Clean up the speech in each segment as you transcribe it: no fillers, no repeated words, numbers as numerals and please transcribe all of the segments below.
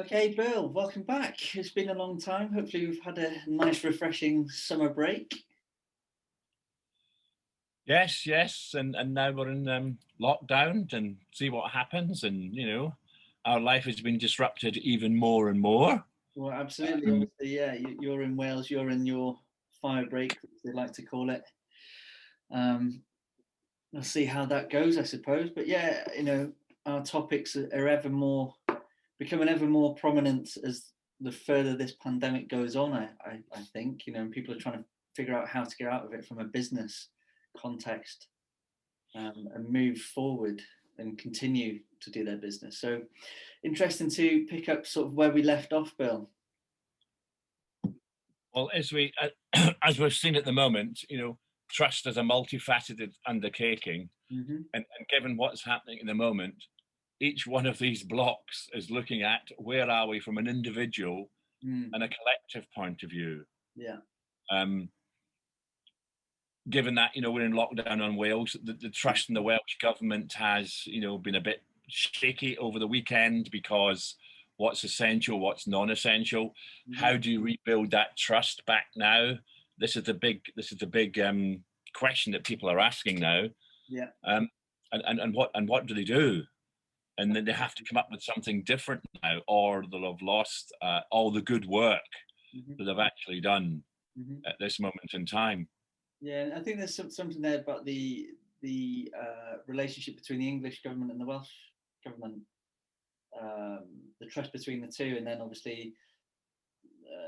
Okay, Bill, welcome back. It's been a long time. Hopefully, we've had a nice, refreshing summer break. Yes, and now we're in lockdown and see what happens, and our life has been disrupted even more and more. Well, absolutely. Um, Obviously, yeah, you're in Wales, you're in your fire break, as they like to call it. Um, we'll see how that goes, I suppose. But yeah, our topics are becoming ever more prominent as the further this pandemic goes on. I think, and people are trying to figure out how to get out of it from a business context. And move forward and continue to do their business. So interesting to pick up sort of where we left off, Bill. well, as we've seen at the moment, trust is a multifaceted undertaking, Mm-hmm. and given what's happening at the moment, each one of these blocks is looking at where are we from an individual and a collective point of view. Yeah. Um, Given that we're in lockdown on Wales, the trust in the Welsh government has been a bit shaky over the weekend because what's essential, what's non-essential. Mm-hmm. How do you rebuild that trust back now? This is the big question that people are asking now. Yeah. And what do they do? And then they have to come up with something different now, or they'll have lost all the good work that they've actually done at this moment in time. Yeah, I think there's something there about the relationship between the English government and the Welsh government, the trust between the two, and then obviously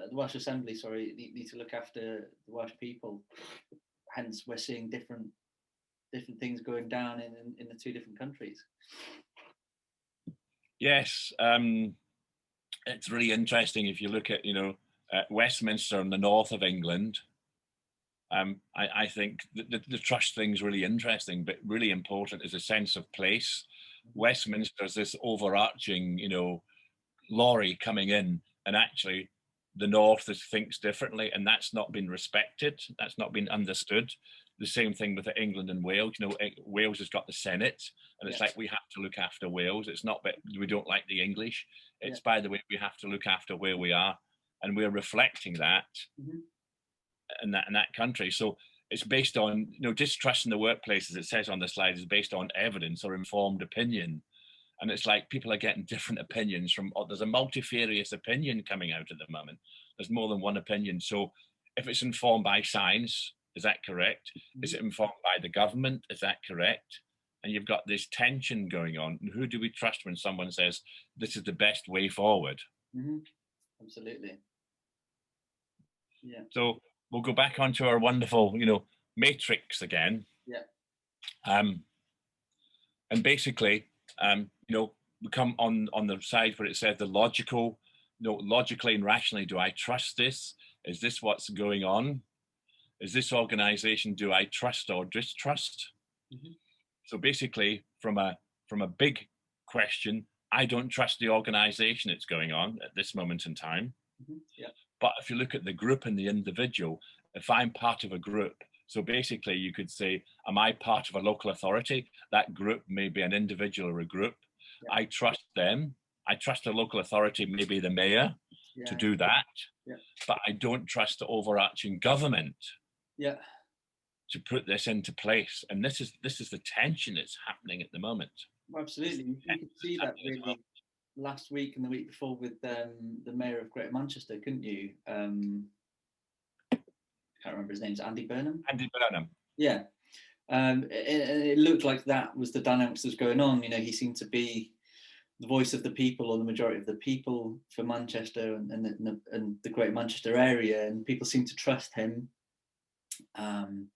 the Welsh Assembly, sorry, need to look after the Welsh people. Hence, we're seeing different things going down in the two different countries. Yes, it's really interesting if you look at Westminster in the north of England. I think the trust thing is really interesting, but really important is a sense of place. Westminster is this overarching, lorry coming in, and actually the north thinks differently, and that's not been respected. That's not been understood. The same thing with England and Wales. Wales has got the Senate, and it's like we have to look after Wales. It's not that we don't like the English. It's by the way we have to look after where we are, and we're reflecting that in that country. So it's based on distrust in the workplace, as it says on the slide, is based on evidence or informed opinion. And it's like people are getting different opinions from. There's a multifarious opinion coming out at the moment. There's more than one opinion. So if it's informed by science, is that correct? Is it informed by the government? Is that correct? And you've got this tension going on. And who do we trust when someone says this is the best way forward? Absolutely. Yeah. So we'll go back onto our wonderful, matrix again. Yeah. And basically, we come on the side where it says the logical, logically and rationally, do I trust this? Is this what's going on? Is this organization, do I trust or distrust? So basically, from a big question, I don't trust the organization it's going on at this moment in time. Yeah. But if you look at the group and the individual, if I'm part of a group, so basically you could say, am I part of a local authority? That group may be an individual or a group. Yeah. I trust them. I trust the local authority, maybe the mayor, to do that. Yeah. But I don't trust the overarching government to put this into place. And this is the tension that's happening at the moment. Well, absolutely. You could see that really last week and the week before with the mayor of Greater Manchester, couldn't you? Can't remember his name. Andy Burnham. Andy Burnham. Yeah. It looked like that was the dynamics that was going on. He seemed to be the voice of the people, or the majority of the people, for Manchester and the Greater Manchester area, and people seem to trust him. And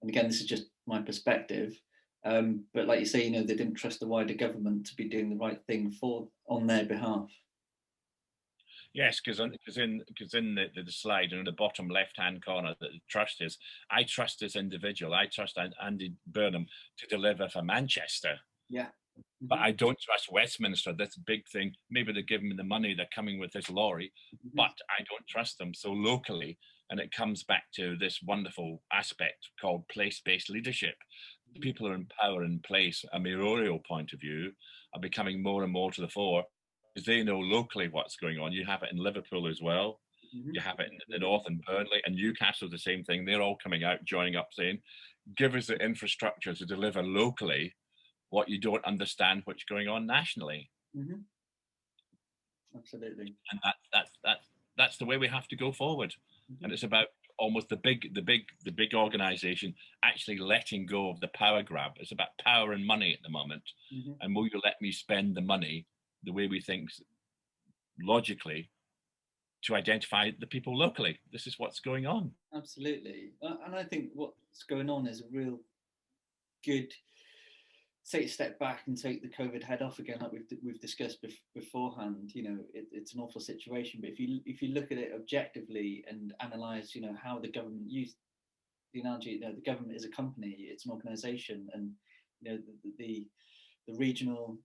again, this is just my perspective. But like you say, they didn't trust the wider government to be doing the right thing on their behalf. Yes, because in the slide in the bottom left-hand corner, the trust is, I trust this individual. I trust Andy Burnham to deliver for Manchester. Yeah. But I don't trust Westminster. That's a big thing. Maybe they're giving me the money. They're coming with this lorry, but I don't trust them. So locally, and it comes back to this wonderful aspect called place-based leadership. People are in power in place, a mayoral point of view, are becoming more and more to the fore. because they know locally what's going on. You have it in Liverpool as well. Hmm. You have it in the north in Burnley, and Newcastle the same thing. They're all coming out, joining up, saying, "Give us the infrastructure to deliver locally what you don't understand what's going on nationally." Hmm. Absolutely. And that's the way we have to go forward. Hmm. And it's about almost the big organization actually letting go of the power grab. It's about power and money at the moment. Hmm. And will you let me spend the money the way we think logically to identify the people locally? This is what's going on. Absolutely. And I think what's going on is a real good take a step back and take the COVID head off again, like we've discussed beforehand. It's an awful situation, but if you look at it objectively and analyze, how the government used the analogy, the government is a company, it's an organization, and the regional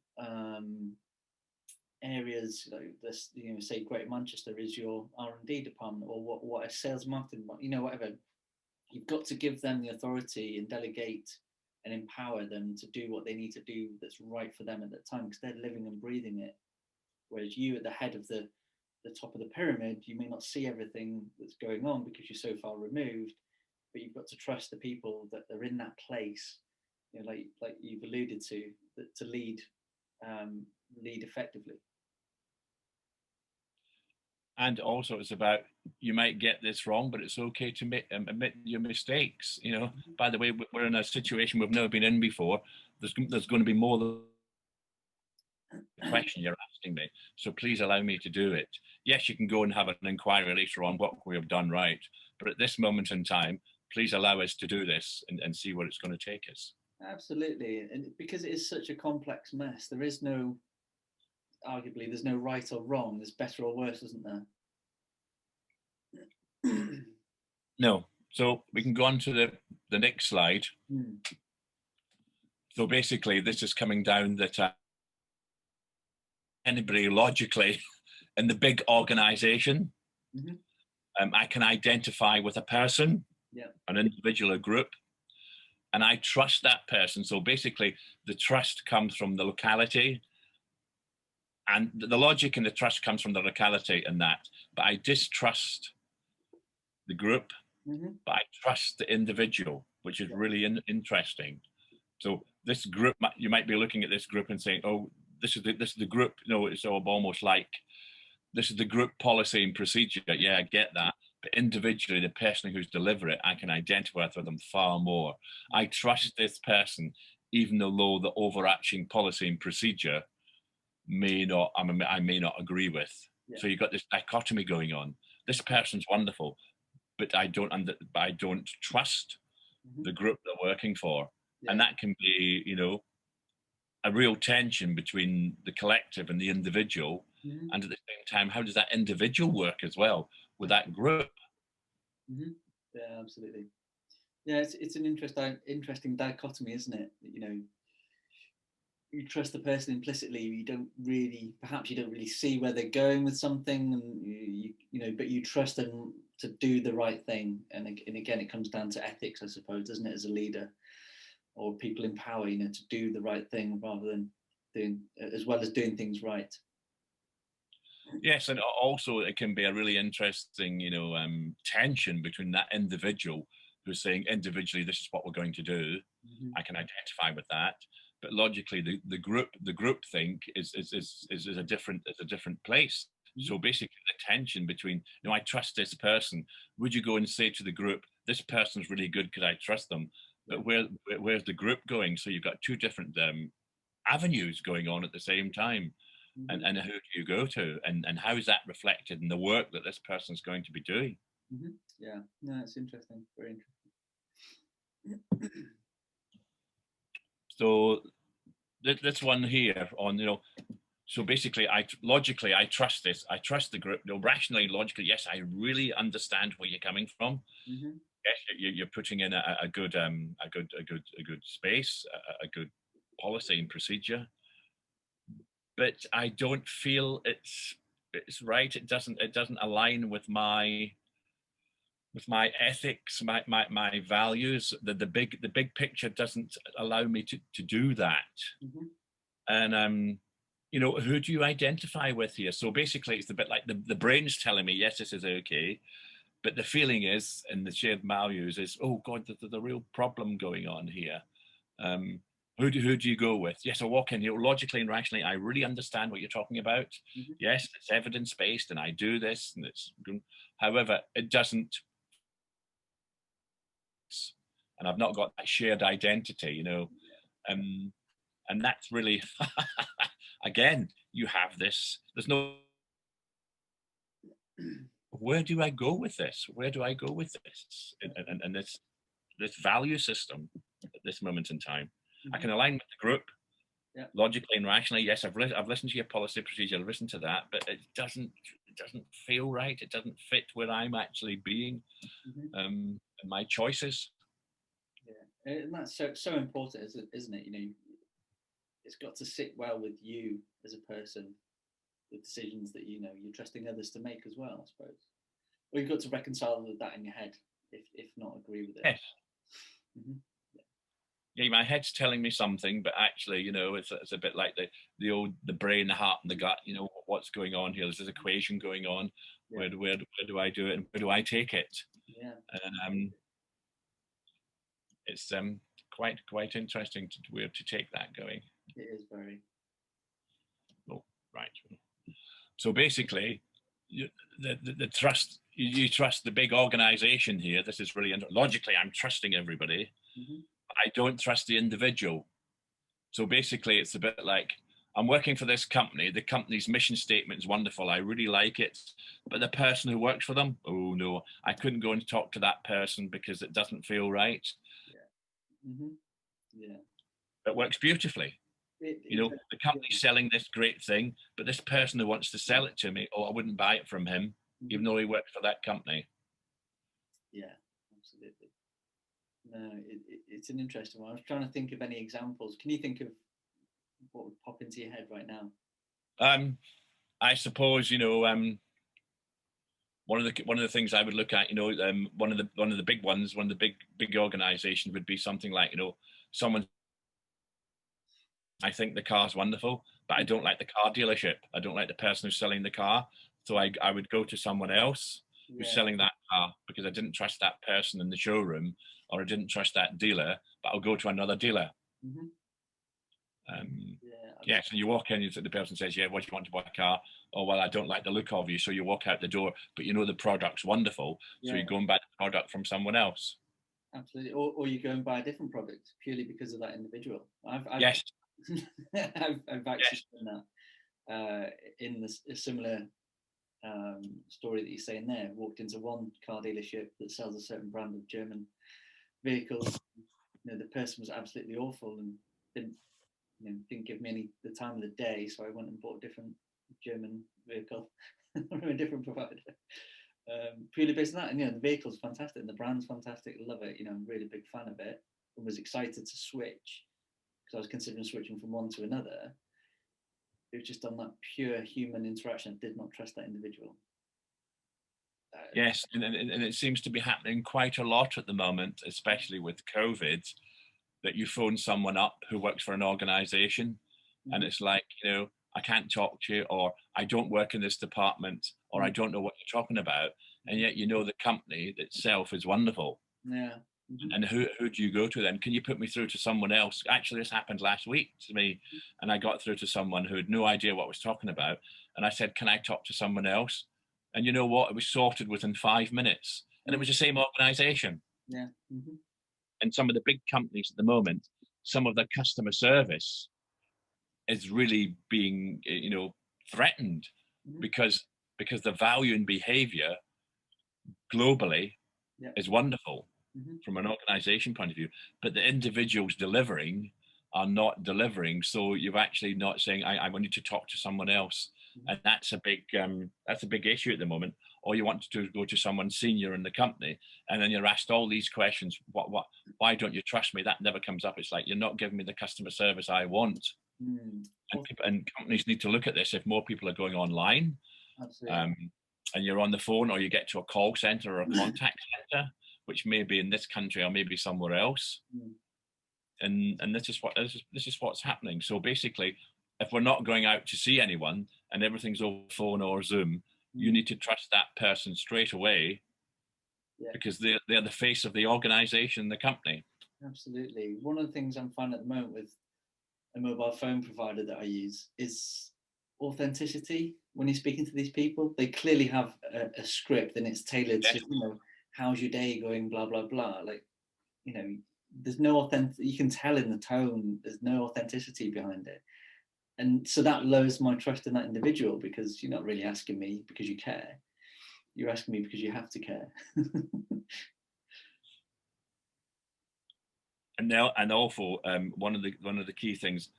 areas, this, say Greater Manchester is your R&D department, or what a sales marketing, whatever. You've got to give them the authority and delegate and empower them to do what they need to do that's right for them at that time, because they're living and breathing it. Whereas you at the head of the top of the pyramid, you may not see everything that's going on because you're so far removed, but you've got to trust the people that are in that place, like you've alluded to, that to lead effectively. And also, it's about, you might get this wrong, but it's okay to admit your mistakes. By the way, we're in a situation we've never been in before. There's going to be more than the question you're asking me. So please allow me to do it. Yes, you can go and have an inquiry later on what we have done right. But at this moment in time, please allow us to do this and see where it's going to take us. Absolutely. And because it is such a complex mess, arguably, there's no right or wrong. There's better or worse, isn't there? No. So we can go on to the next slide. Mm. So basically, this is coming down that anybody logically in the big organization, I can identify with a person, an individual or group, and I trust that person. So basically, the trust comes from the locality, and the logic and the trust comes from the locality and that. But I distrust the group, but I trust the individual, which is really interesting. So this group, you might be looking at this group and saying, "Oh, this is the group." It's almost like this is the group policy and procedure. Yeah, I get that. But individually, the person who's delivering it, I can identify with them far more. I trust this person, even though the overarching policy and procedure I may not agree with. So you've got this dichotomy going on. This person's wonderful, but I don't trust the group they're working for. And that can be, a real tension between the collective and the individual. And at the same time, how does that individual work as well with that group? Yeah, absolutely. Yeah, it's an interesting dichotomy, isn't it? You trust the person implicitly. Perhaps you don't really see where they're going with something, and but you trust them to do the right thing. And again, it comes down to ethics, I suppose, doesn't it? As a leader or people in power, to do the right thing rather than doing things right. Yes, and also it can be a really interesting, tension between that individual who's saying individually, this is what we're going to do. I can identify with that, but logically, the group think is a different place. So basically, the tension between, I trust this person. Would you go and say to the group, this person's really good because I trust them? But where's the group going? So you've got two different avenues going on at the same time. And who do you go to, and how is that reflected in the work that this person's going to be doing? Yeah, no, it's interesting, very interesting. So this one here on, so basically, I trust this. I trust the group. Rationally, logically, yes, I really understand where you're coming from. Yes, you're putting in a good space, a good policy and procedure. But I don't feel it's right. It doesn't align with my ethics, my values. The big picture doesn't allow me to do that. And who do you identify with here? So basically, it's a bit like the brain's telling me, yes, this is okay. But the feeling is, and the shared values is, oh God, there's a real problem going on here. Um, who do you go with? Yes, I walk in, logically and rationally, I really understand what you're talking about. Mm-hmm. Yes, it's evidence-based and I do this and it's, however, it doesn't, and I've not got that shared identity, and that's really, again, you have this, there's no, where do I go with this? Where do I go with this? And this value system at this moment in time. I Mm-hmm. can align with the group, Yeah. logically and rationally. Yes, I've listened to your policy procedure, I've listened to that, but it doesn't feel right. It doesn't fit where I'm actually being, Mm-hmm. and my choices. Yeah, and that's so important, isn't it? It's got to sit well with you as a person, the decisions that you're trusting others to make as well, I suppose. Or you've got to reconcile with that in your head, if not agree with it. Yes. Mm-hmm. Yeah, my head's telling me something, but actually, it's a bit like the brain, the heart, and the gut. What's going on here? There's this equation going on. Yeah. Where do I do it, and where do I take it? Yeah. And it's quite interesting to where to take that going. It is very. Oh, right. So basically, the trust, you trust the big organization here. This is really logically, I'm trusting everybody. Mm-hmm. I don't trust the individual. So basically, it's a bit like, I'm working for this company. The company's mission statement is wonderful. I really like it. But the person who works for them, oh no, I couldn't go and talk to that person because it doesn't feel right. Yeah. Mm-hmm. Yeah. It works beautifully. The company's selling this great thing, but this person who wants to sell it to me, oh, I wouldn't buy it from him, Mm-hmm. even though he works for that company. Yeah, absolutely. No, it's an interesting one. I was trying to think of any examples. Can you think of what would pop into your head right now? I suppose one of the things I would look at, one of the big ones, one of the big organizations would be something like, someone. I think the car's wonderful, but I don't like the car dealership. I don't like the person who's selling the car. So I would go to someone else who's selling that car because I didn't trust that person in the showroom, or I didn't trust that dealer, but I'll go to another dealer. Mm-hmm. Yeah, so you walk in, the person says, yeah, what do you want to buy a car? Oh, well, I don't like the look of you. So you walk out the door, but the product's wonderful. So you go and buy the product from someone else. Absolutely. Or you go and buy a different product purely because of that individual. Yes. I've actually done that in a similar story that you're saying there. Walked into one car dealership that sells a certain brand of German vehicles. The person was absolutely awful and didn't give me the time of the day, so I went and bought a different German vehicle from a different provider. Purely based on that, and the vehicle's fantastic and the brand's fantastic. Love it. I'm a really big fan of it and was excited to switch because I was considering switching from one to another. It was just on that pure human interaction. I did not trust that individual. Yes, and it seems to be happening quite a lot at the moment, especially with COVID, that you phone someone up who works for an organization, and it's like, I can't talk to you, or I don't work in this department, or I don't know what you're talking about. And yet, the company itself is wonderful. Yeah. Mm-hmm. And who do you go to then? Can you put me through to someone else? Actually, this happened last week to me, and I got through to someone who had no idea what I was talking about. And I said, can I talk to someone else? And you know what? It was sorted within 5 minutes. And it was the same organization. Yeah. Mm-hmm. And some of the big companies at the moment, some of their customer service is really being, threatened because the value and behavior globally is wonderful from an organization point of view, but the individuals delivering are not delivering. So you're actually not saying, I need to talk to someone else. And that's a big issue at the moment. Or you want to go to someone senior in the company, and then you're asked all these questions. Why don't you trust me? That never comes up. It's like, you're not giving me the customer service I want. And companies need to look at this. If more people are going online, and you're on the phone, or you get to a call center or a contact center, which may be in this country or maybe somewhere else, and this is what's happening. So basically, if we're not going out to see anyone and everything's over phone or Zoom, you need to trust that person straight away, Yeah, because they're the face of the organization, the company. absolutely. One of the things I'm finding at the moment with a mobile phone provider that I use is authenticity. When you're speaking to these people, they clearly have a script and it's tailored to, Yes. how's your day going, blah, blah, blah. Like, there's no authentic, you can tell in the tone, there's no authenticity behind it. And so that lowers my trust in that individual, because you're not really asking me because you care. You're asking me because you have to care. And now, and also, one of the key things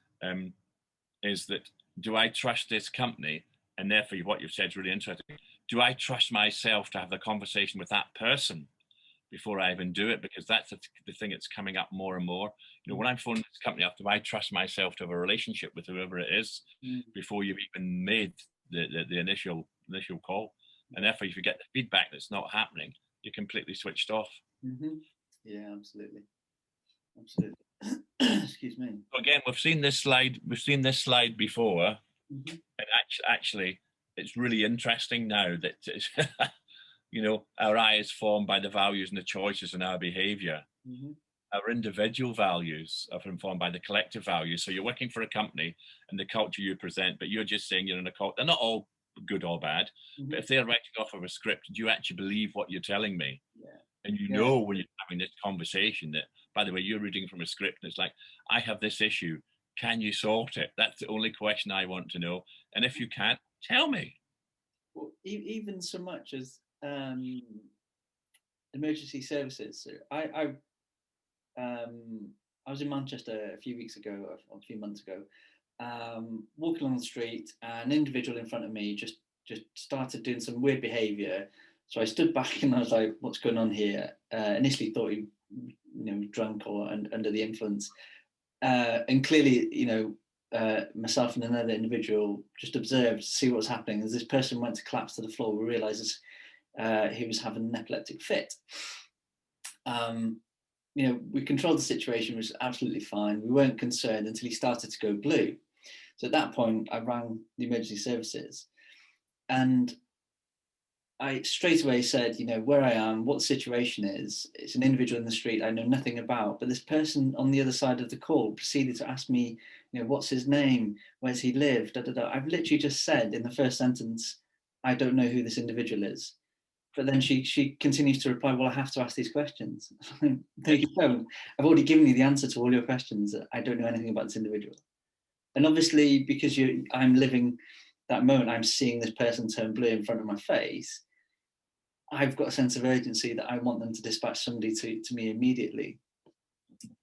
is that, do I trust this company? And therefore, what you've said is really interesting. Do I trust myself to have the conversation with that person before I even do it? Because that's the thing that's coming up more and more. When I'm phoning this company up, do I trust myself to have a relationship with whoever it is before you've even made the initial call? And therefore, if you get the feedback that's not happening, you're completely switched off. Mm-hmm. Yeah, absolutely. Absolutely. Excuse me. So again, we've seen this slide before, Mm-hmm. and actually, it's really interesting now that it's, our eye is formed by the values and the choices in our behaviour. Mm-hmm. Our individual values are informed by the collective values. So you're working for a company and the culture you present, but you're just saying you're in a culture. They're not all good or bad, but if they're writing off of a script, do you actually believe what you're telling me? Yeah. And when you're having this conversation that, by the way, you're reading from a script and it's like, I have this issue. Can you sort it? That's the only question I want to know. And if you can't, tell me. Well, even so much as emergency services. So I was in Manchester a few weeks ago, or a few months ago, walking along the street, and an individual in front of me just started doing some weird behaviour. So I stood back and I was like, "What's going on here?" Initially thought he, drunk or under the influence, and clearly, myself and another individual just observed to see what was happening. As this person went to collapse to the floor, we realised he was having an epileptic fit. We controlled the situation, which was absolutely fine. We weren't concerned until he started to go blue. So at that point, I rang the emergency services, and I straight away said, where I am, what the situation is. It's an individual in the street I know nothing about, but this person on the other side of the call proceeded to ask me, what's his name, where's he live, da da da. I've literally just said in the first sentence, I don't know who this individual is. But then she continues to reply, well, I have to ask these questions. No, you don't. I've already given you the answer to all your questions. I don't know anything about this individual. And obviously, because I'm living that moment, I'm seeing this person turn blue in front of my face. I've got a sense of urgency that I want them to dispatch somebody to me immediately.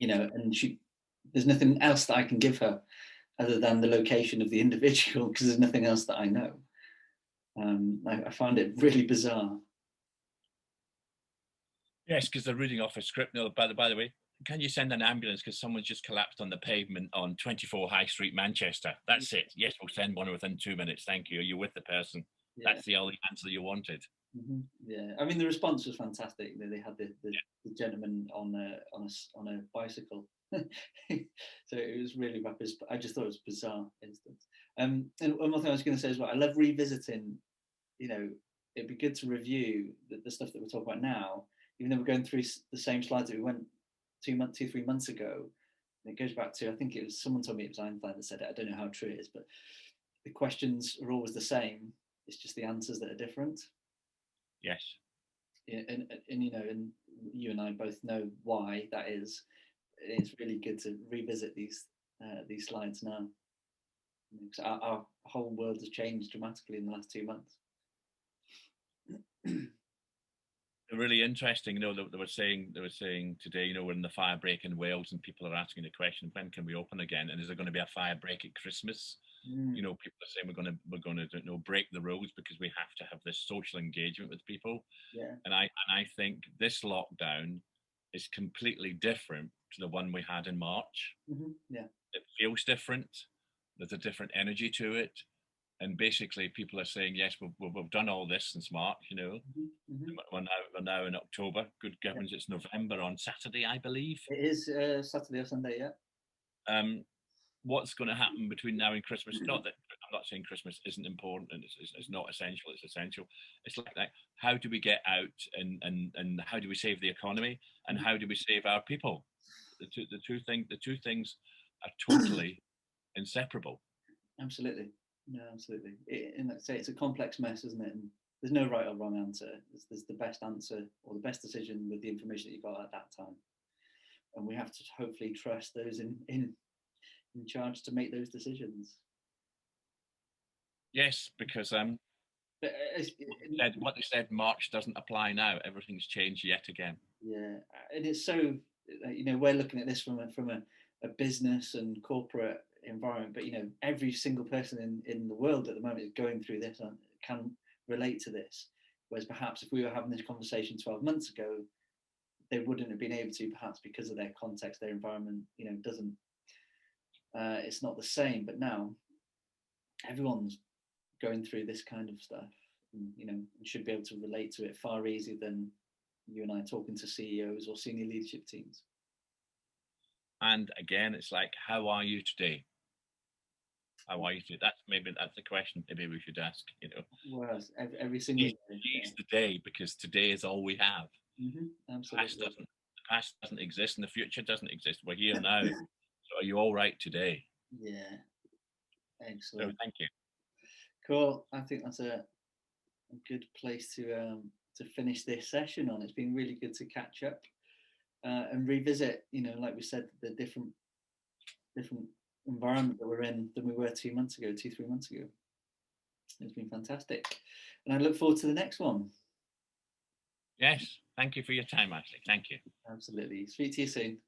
And there's nothing else that I can give her other than the location of the individual, because there's nothing else that I know. I find it really bizarre. Yes, because they're reading off a script. No, by the way, can you send an ambulance because someone's just collapsed on the pavement on 24 High Street, Manchester? That's it. Yes, we'll send one within 2 minutes. Thank you. You're with the person. Yeah. That's the only answer you wanted. Mm-hmm. Yeah, I mean the response was fantastic. They had the gentleman on a bicycle, so it was really rapid. I just thought it was a bizarre instance. And one more thing I was going to say is, I love revisiting. It'd be good to review the stuff that we're talking about now, even though we're going through the same slides that we went 3 months ago. And it goes back to, I think it was someone told me it was Einstein that said it. I don't know how true it is, but the questions are always the same. It's just the answers that are different. Yes. Yeah, and you and I both know why that is. It's really good to revisit these slides now. Because our whole world has changed dramatically in the last 2 months. Really interesting. They were saying today, we're in the fire break in Wales, and people are asking the question, when can we open again? And is there going to be a fire break at Christmas? People are saying we're going to break the rules because we have to have this social engagement with people. Yeah. And I think this lockdown is completely different to the one we had in March. Mm-hmm. Yeah. It feels different. There's a different energy to it. And basically, people are saying, yes, we've done all this since March, Mm-hmm. We're now in October. Good heavens, It's November on Saturday, I believe. It is Saturday or Sunday, yeah. what's going to happen between now and Christmas. Not that I'm not saying Christmas isn't important and it's not essential. It's essential. It's like that. How do we get out and how do we save the economy and how do we save our people? The two things are totally inseparable. Absolutely. No, absolutely. And let's say it's a complex mess, isn't it? And there's no right or wrong answer. There's the best answer or the best decision with the information that you got at that time. And we have to hopefully trust those in charge to make those decisions. Yes, because But what they said, March doesn't apply now. Everything's changed yet again. yeah, and it's so, we're looking at this from a business and corporate environment, but every single person in the world at the moment is going through this and can relate to this. Whereas perhaps if we were having this conversation 12 months ago, they wouldn't have been able to, perhaps because of their context, their environment, doesn't, it's not the same. But now everyone's going through this kind of stuff, and should be able to relate to it far easier than you and I talking to CEOs or senior leadership teams. And again, it's like, how are you today? How are you today? That's the question maybe we should ask, Well, every single day. Seize the day, because today is all we have. Absolutely. The past doesn't exist and the future doesn't exist. We're here now. So are you all right today? Yeah. Excellent. So thank you. Cool. I think that's a good place to finish this session on. It's been really good to catch up and revisit, like we said, the different environment that we're in than we were 3 months ago. It's been fantastic. And I look forward to the next one. Yes. Thank you for your time, Ashley. Thank you. Absolutely. Speak to you soon.